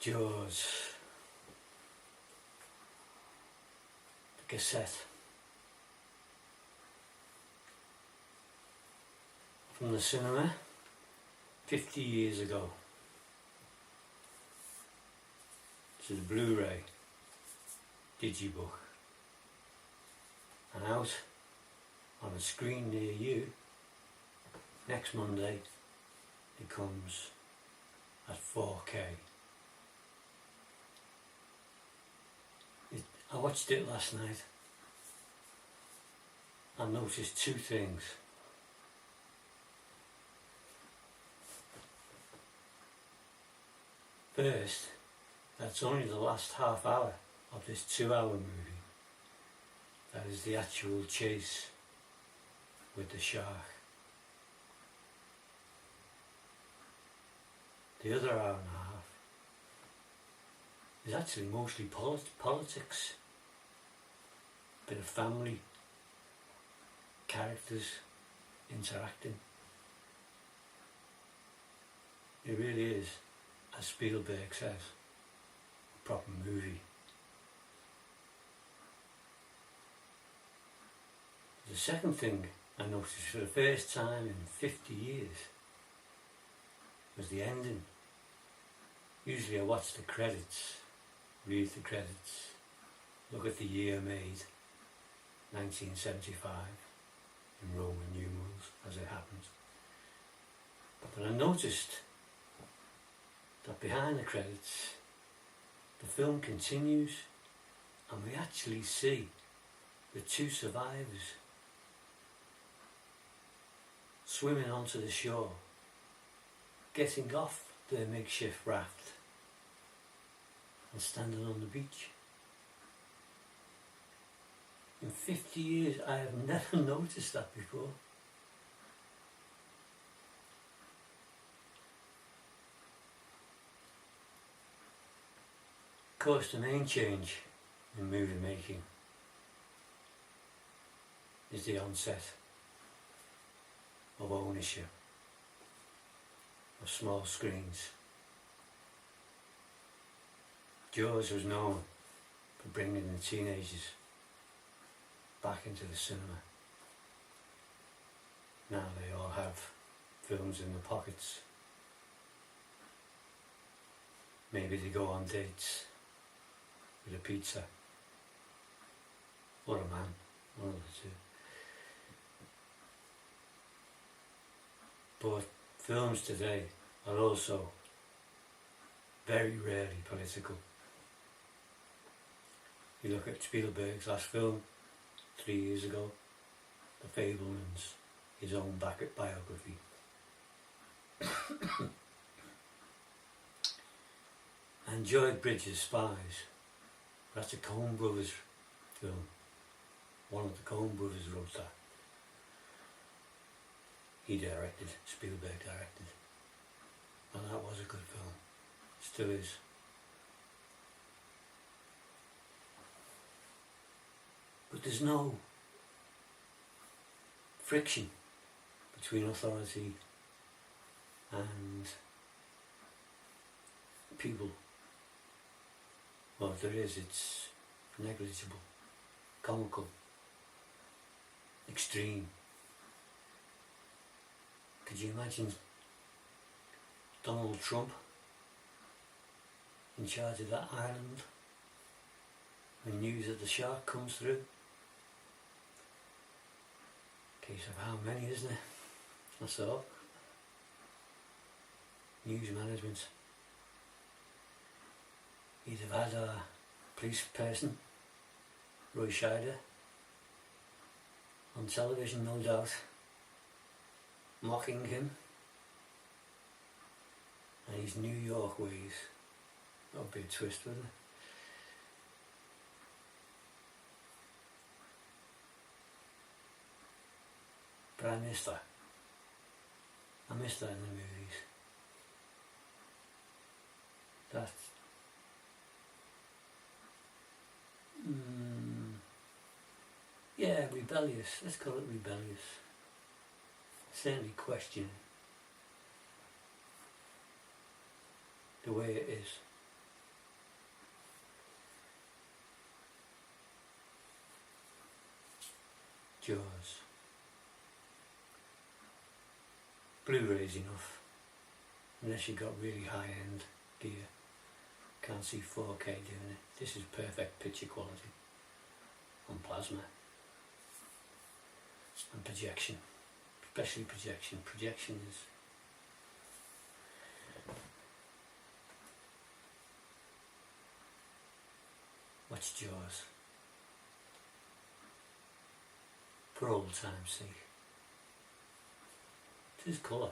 Jaws, the cassette, from the cinema 50 years ago to the Blu-ray digibook, and out on a screen near you next Monday. It comes at 4K. I watched it last night. I noticed two things. First, that's only the last half hour of this 2-hour movie. That is the actual chase with the shark. The other hour and a half is actually mostly politics, bit of family, characters interacting. It really is, as Spielberg says, a proper movie. The second thing I noticed for the first time in 50 years was the ending. Usually I watch the credits, read the credits, look at the year made, 1975, in Roman numerals as it happens. But I noticed that behind the credits the film continues and we actually see the two survivors swimming onto the shore, getting off their makeshift raft and standing on the beach. In 50 years I have never noticed that before. Of course, the main change in movie making is the onset of ownership of small screens. Jaws was known for bringing the teenagers back into the cinema. Now they all have films in their pockets. Maybe they go on dates with a pizza or a man, one of the two. But films today are also very rarely political. You look at Spielberg's last film 3 years ago, The Fabelmans, his own biography. I enjoyed Bridges Spies. That's a Coen Brothers film. One of the Coen Brothers wrote that. He directed, Spielberg directed. And that was a good film. Still is. But there's no friction between authority and people. Well, if there is, it's negligible, comical, extreme. Could you imagine Donald Trump in charge of that island when news of the shark comes through? Case of how many, isn't it? That's all. News management. He'd have had a police person, Roy Scheider, on television, no doubt, mocking him and his New York ways. That would be a twist, wouldn't it? But I miss that. I miss that in the movies. That yeah, rebellious. Let's call it rebellious. Certainly questioning the way it is. Jaws. Blu-ray's enough, unless you've got really high-end gear. Can't see 4K doing it. This is perfect picture quality on plasma and projection, especially projection. Projection is watch Jaws for old time's sake. It is colour.